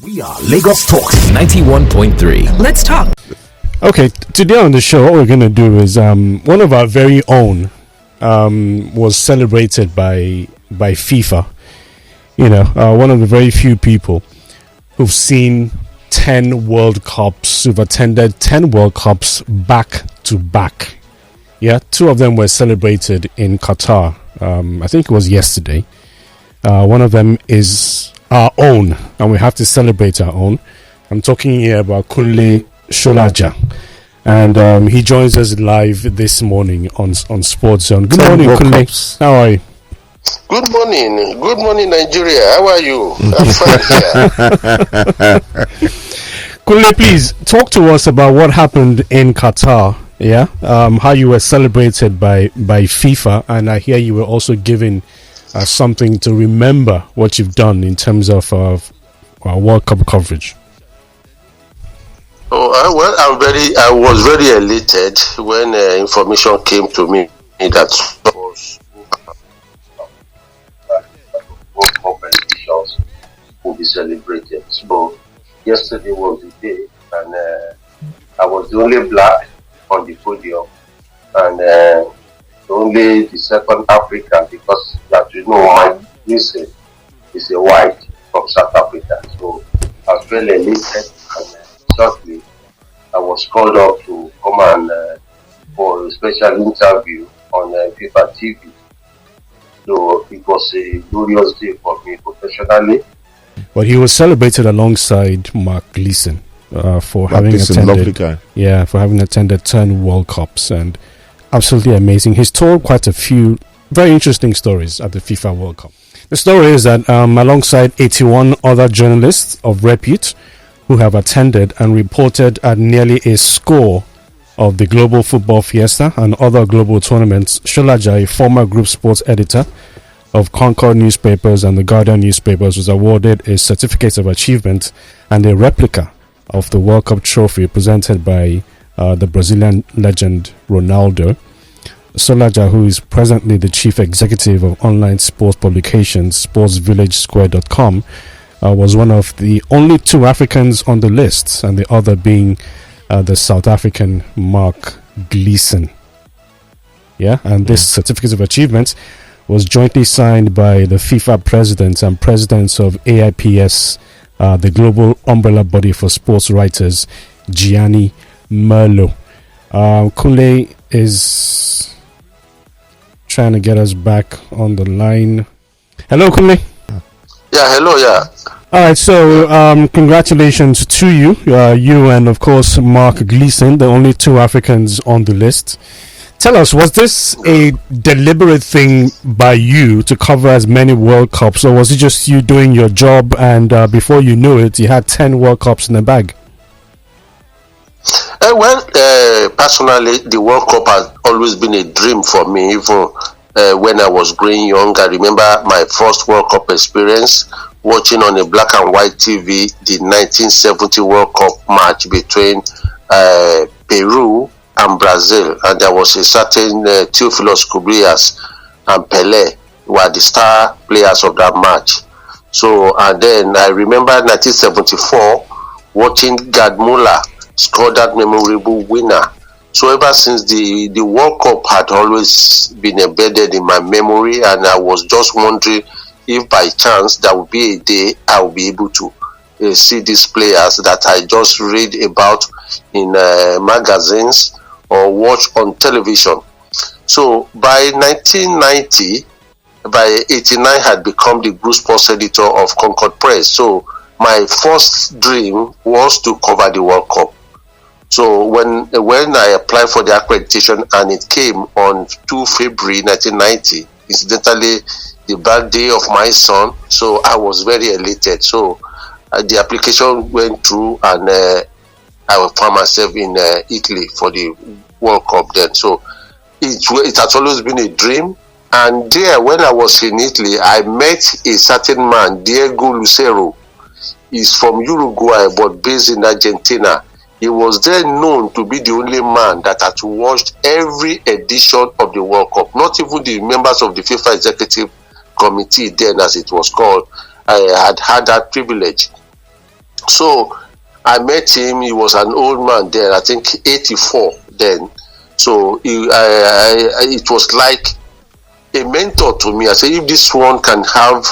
We are Lagos Talks 91.3. Let's talk. Okay, today on the show, what we're going to do is one of our very own was celebrated by FIFA. You know, one of the very few people who've seen 10 World Cups, who've attended 10 World Cups back to back. Yeah, two of them were celebrated in Qatar. I think it was yesterday. One of them is our own, and we have to celebrate our own. I'm talking here about Solaja, and he joins us live this morning on Sports Zone. Good morning, Kunle. How are you? Good morning, Nigeria. How are you? I'm fine here. Kunle, please talk to us about what happened in Qatar. Yeah, how you were celebrated by FIFA, and I hear you were also given something to remember what you've done in terms of World Cup coverage. I was very elated when information came to me that World Cup editions will be celebrated. So yesterday was the day, and I was the only black on the podium, and only the second African, because as you know, my Gleeson is a white from South Africa. So I was very elated, and shortly I was called up to come and for a special interview on FIFA TV. So it was a glorious day for me professionally. Well, he was celebrated alongside Mark Gleeson for having attended. Yeah, for having attended 10 World Cups, and absolutely amazing. He's told quite a few very interesting stories at the FIFA World Cup. The story is that alongside 81 other journalists of repute who have attended and reported at nearly a score of the global football fiesta and other global tournaments, Solaja, a former group sports editor of Concord Newspapers and the Guardian Newspapers, was awarded a certificate of achievement and a replica of the World Cup trophy presented by the Brazilian legend Ronaldo. Solaja, who is presently the chief executive of online sports publication sportsvillagesquare.com, was one of the only two Africans on the list, and the other being the South African Mark Gleeson. Yeah, and this certificate of achievement was jointly signed by the FIFA president and presidents of AIPS, the global umbrella body for sports writers, Gianni Merlo. Kunle is trying to get us back on the line. Hello, Kunle. Yeah, hello, yeah. All right, so congratulations to you, you and of course Mark Gleeson, the only two Africans on the list. Tell us, was this a deliberate thing by you to cover as many World Cups, or was it just you doing your job and before you knew it, you had 10 World Cups in the bag? Personally, the World Cup has always been a dream for me, even when I was growing young. I remember my first World Cup experience watching on a black and white TV the 1970 World Cup match between Peru and Brazil, and there was a certain Theophilus Kubrias and Pelé were the star players of that match. So, and then I remember 1974 watching Gerd Müller score that memorable winner. So ever since the World Cup had always been embedded in my memory, and I was just wondering if by chance there would be a day I will be able to see these players that I just read about in magazines or watch on television. So by 1990, by 89, I had become the group sports editor of Concord Press. So my first dream was to cover the World Cup. So when I applied for the accreditation and it came on 2 February 1990, incidentally the birthday of my son, so I was very elated. So the application went through, and I found myself in Italy for the World Cup then. So it has always been a dream. And there, when I was in Italy, I met a certain man, Diego Lucero. He's from Uruguay but based in Argentina. He was then known to be the only man that had watched every edition of the World Cup. Not even the members of the FIFA Executive Committee then, as it was called, I had that privilege. So I met him. He was an old man then, I think 84 then. So it was like a mentor to me. I said, if this one can have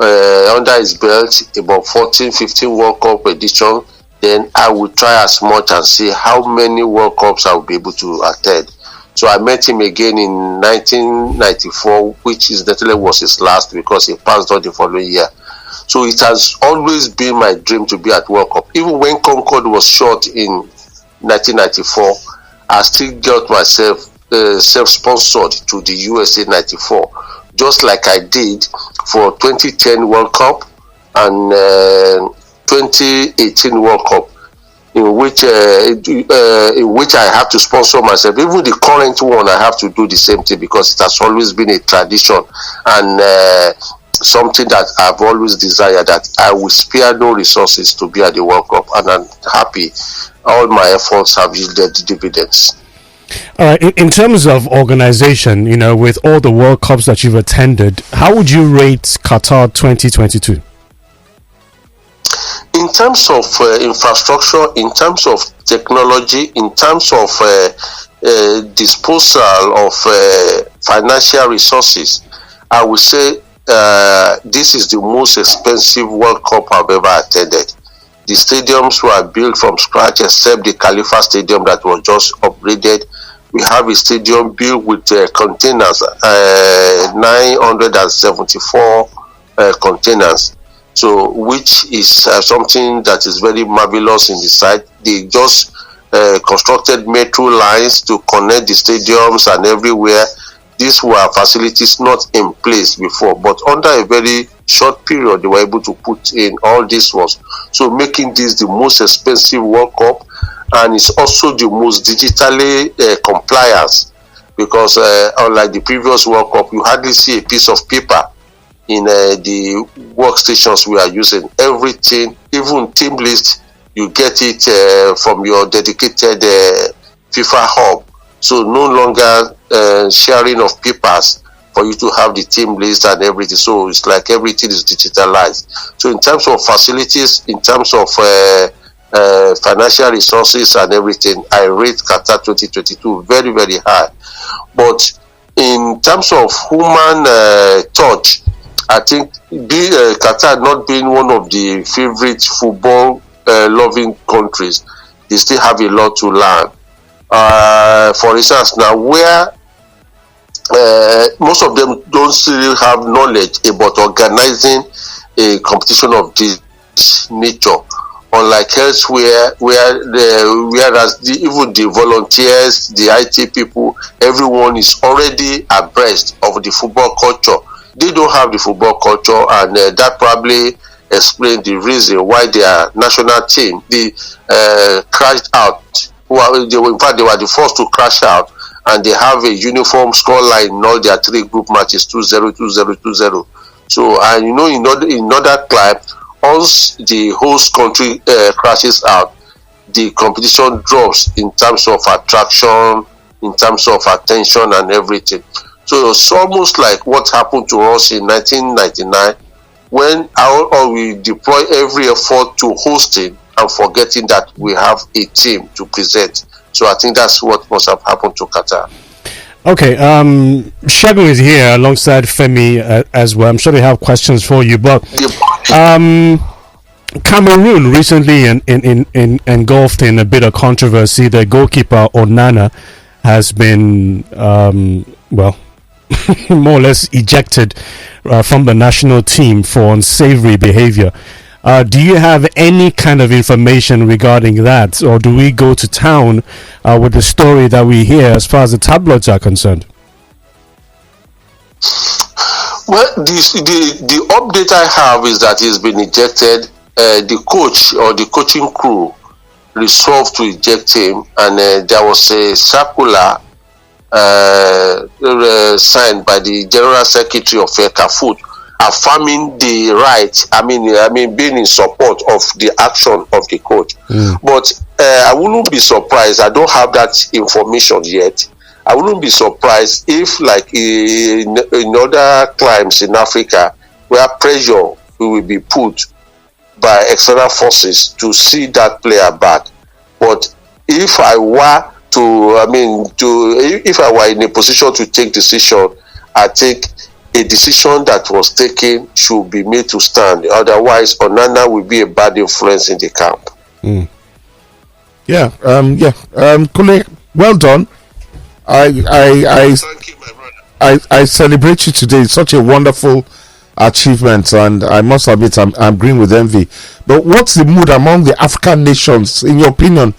under his belt about 14, 15 World Cup edition, then I will try as much and see how many World Cups I will be able to attend. So I met him again in 1994, which is definitely was his last because he passed on the following year. So it has always been my dream to be at World Cup. Even when Concord was shot in 1994, I still got myself self-sponsored to the USA 94, just like I did for 2010 World Cup and 2018 World Cup, in which I have to sponsor myself. Even the current one, I have to do the same thing because it has always been a tradition and something that I've always desired, that I will spare no resources to be at the World Cup, and I'm happy all my efforts have yielded dividends. All right, in terms of organization, with all the World Cups that you've attended, how would you rate Qatar 2022? In terms of infrastructure, in terms of technology, in terms of disposal of financial resources, I would say this is the most expensive World Cup I've ever attended. The stadiums were built from scratch, except the Khalifa Stadium that was just upgraded. We have a stadium built with containers, 974 containers. So, which is something that is very marvelous in the site. They just constructed metro lines to connect the stadiums and everywhere. These were facilities not in place before, but under a very short period, they were able to put in all these ones. So making this the most expensive World Cup, and it's also the most digitally compliant, because unlike the previous World Cup, you hardly see a piece of paper in the workstations we are using. Everything, even team list, you get it from your dedicated FIFA hub. So no longer sharing of papers for you to have the team list and everything. So it's like everything is digitalized. So in terms of facilities, in terms of financial resources and everything, I rate Qatar 2022 very, very high. But in terms of human touch, I think Qatar not being one of the favorite football loving countries, they still have a lot to learn. For instance, now where most of them don't still have knowledge about organizing a competition of this nature, unlike elsewhere, whereas even the volunteers, the IT people, everyone is already abreast of the football culture. They don't have the football culture, and that probably explains the reason why their national team crashed out. In fact, they were the first to crash out, and they have a uniform scoreline in all their 3 group matches, 2-0, 2-0, 2-0. So, and in other clubs, once the host country crashes out, the competition drops in terms of attraction, in terms of attention and everything. So it's almost like what happened to us in 1999, when we deploy every effort to hosting and forgetting that we have a team to present. So I think that's what must have happened to Qatar. Okay, Shagun is here alongside Femi as well. I'm sure they have questions for you, but Cameroon recently engulfed in a bit of controversy. The goalkeeper Onana has been more or less ejected from the national team for unsavory behavior. Do you have any kind of information regarding that, or do we go to town with the story that we hear as far as the tabloids are concerned? Well, the update I have is that he's been ejected. The coach or the coaching crew resolved to eject him, and there was a circular signed by the General Secretary of CAFOOT affirming the right, being in support of the action of the coach. But I wouldn't be surprised, I don't have that information yet. I wouldn't be surprised if, like in other climes in Africa, where pressure will be put by external forces to see that player back. But if I were if I were in a position to take decision, I think a decision that was taken should be made to stand. Otherwise, Onana will be a bad influence in the camp. Kule, well done. Thank you, my brother. I celebrate you today. It's such a wonderful achievement, and I must admit I'm green with envy. But what's the mood among the African nations? In your opinion,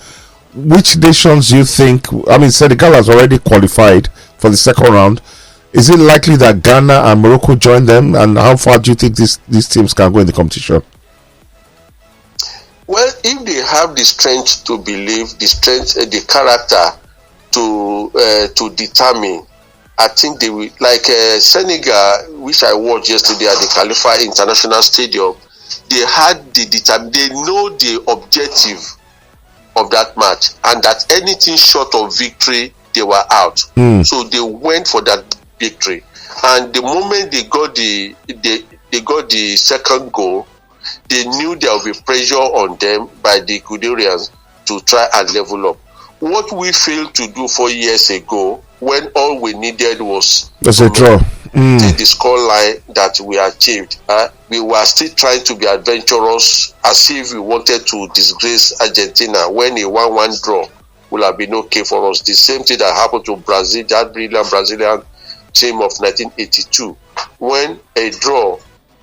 which nations do you think? I mean, Senegal has already qualified for the second round. Is it likely that Ghana and Morocco join them? And how far do you think these teams can go in the competition? Well, if they have the strength to believe, the character to determine, I think they will. Like Senegal, which I watched yesterday at the Khalifa International Stadium, they know the objective of that match, and that anything short of victory, they were out. So they went for that victory, and the moment they got the second goal, they knew there would be pressure on them by the Ecuadorians to try and level up. What we failed to do 4 years ago, when all we needed was a draw, the score line that we achieved, we were still trying to be adventurous, as if we wanted to disgrace Argentina, when a 1-1 draw would have been okay for us. The same thing that happened to Brazil, that brilliant Brazilian team of 1982, when a draw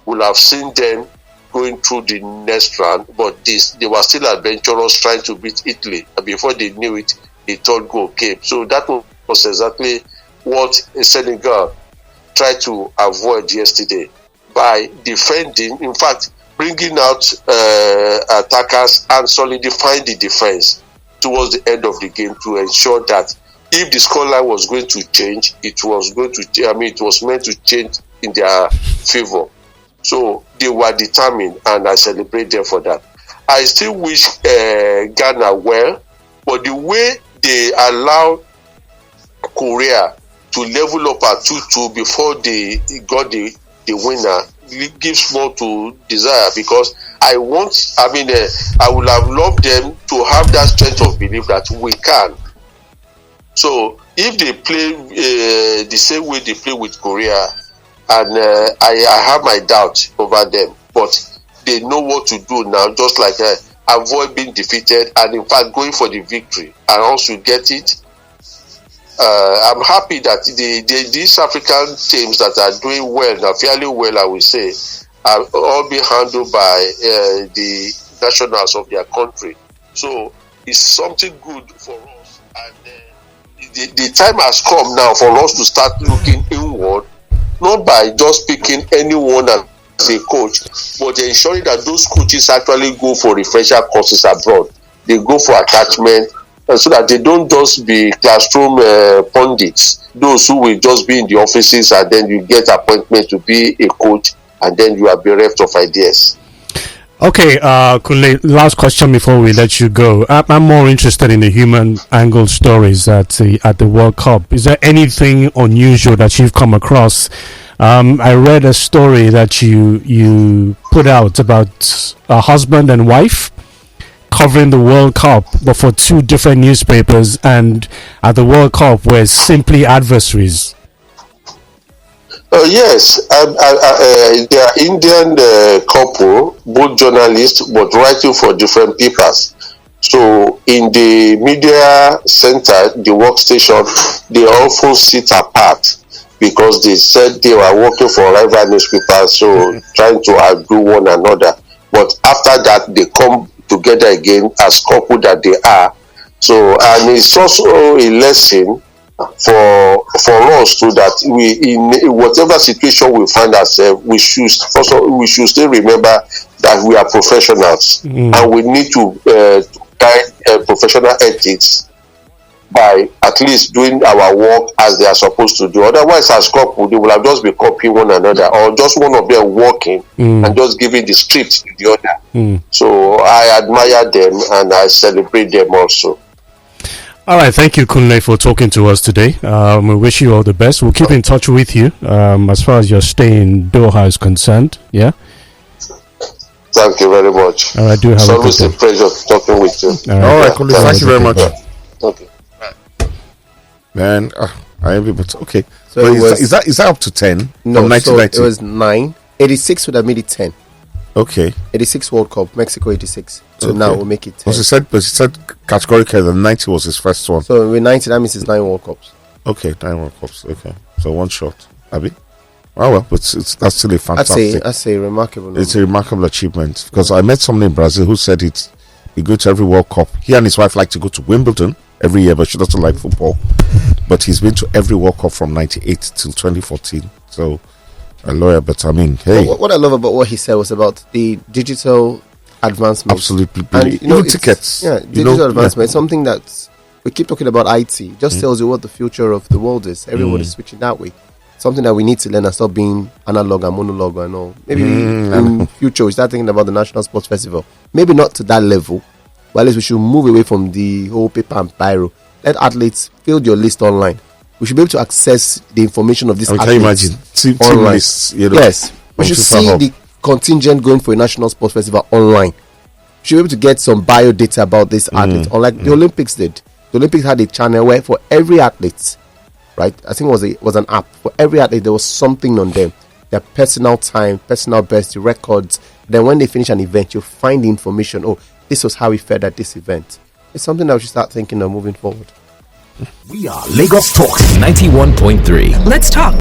would have seen them going through the next round, but they were still adventurous, trying to beat Italy, and before they knew it, a third goal came. So that was exactly what Senegal tried to avoid yesterday by defending, in fact, bringing out attackers and solidifying the defense towards the end of the game, to ensure that if the scoreline was going to change, it was meant to change in their favor. So they were determined, and I celebrate them for that. I still wish Ghana well, but the way they allow Korea to level up at 2-2 before they got the winner, it gives more to desire, because I would have loved them to have that strength of belief that we can. So if they play the same way they play with Korea, and I have my doubt over them, but they know what to do now, just like avoid being defeated, and in fact going for the victory, and also get it. I'm happy that these African teams that are doing well now, fairly well, I will say, are all being handled by the nationals of their country. So it's something good for us, and the time has come now for us to start looking inward, not by just picking anyone as a coach, but ensuring that those coaches actually go for refresher courses abroad. They go for attachment, so that they don't just be classroom pundits, those who will just be in the offices, and then you get appointment to be a coach, and then you are bereft of ideas. Okay, Kule, last question before we let you go. I'm more interested in the human angle stories at the World Cup. Is there anything unusual that you've come across? I read a story that you put out about a husband and wife covering the World Cup, but for two different newspapers, and at the World Cup were simply adversaries. Yes, they are Indian couple, both journalists, but writing for different papers. So in the media center, the workstation, they often sit apart, because they said they were working for rival newspapers, so trying to outdo one another. But after that, they come together again as couple that they are. So, and it's also a lesson for us, so that we, in whatever situation we find ourselves, we should still remember that we are professionals, and we need to guide professional ethics by at least doing our work as they are supposed to do. Otherwise, as couple, they will have just be copying one another, or just one of them working and just giving the script to the other. So I admire them, and I celebrate them also. All right, thank you, Kunle, for talking to us today. We wish you all the best. We'll keep in touch with you as far as your stay in Doha is concerned. Yeah. Thank you very much. All right, it's always a pleasure talking with you. All right, Kule, thank you very much. Okay. Man, I am able to. Okay. So is that up to 10? No, from 1990? So it was 9. 86 would have made it 10. Okay. 86 World Cup, Mexico 86. So now we'll make it 10. He said categorically that 90 was his first one. So with 90, that means it's 9 World Cups. Okay, 9 World Cups. Okay. So one shot. Abi? Oh, well, but that's still a fantastic. I'd say remarkable. It's a remarkable achievement because I met someone in Brazil who said he go to every World Cup. He and his wife like to go to Wimbledon every year, but she doesn't like football. But he's been to every World Cup from 98 till 2014. So a lawyer, but I mean, hey. What I love about what he said was about the digital advancement. Absolutely. And even tickets. Yeah, digital advancement. It's something that we keep talking about IT. It just tells you what the future of the world is. Everyone is switching that way. Something that we need to learn and stop being analog and monologue and all. Maybe in future we start thinking about the National Sports Festival. Maybe not to that level, but at least we should move away from the whole paper and pyro. Let athletes fill your list online. We should be able to access the information of these athletes. Can you imagine? Team lists, yes. We should see the contingent going for a National Sports Festival online. We should be able to get some bio data about this athlete, unlike the Olympics did. The Olympics had a channel where for every athlete, right? I think it was an app. For every athlete, there was something on them. Their personal time, personal best, records. Then when they finish an event, you find the information. Oh, this was how he fared at this event. It's something that we should start thinking of moving forward. We are Lagos Talks 91.3. Let's talk.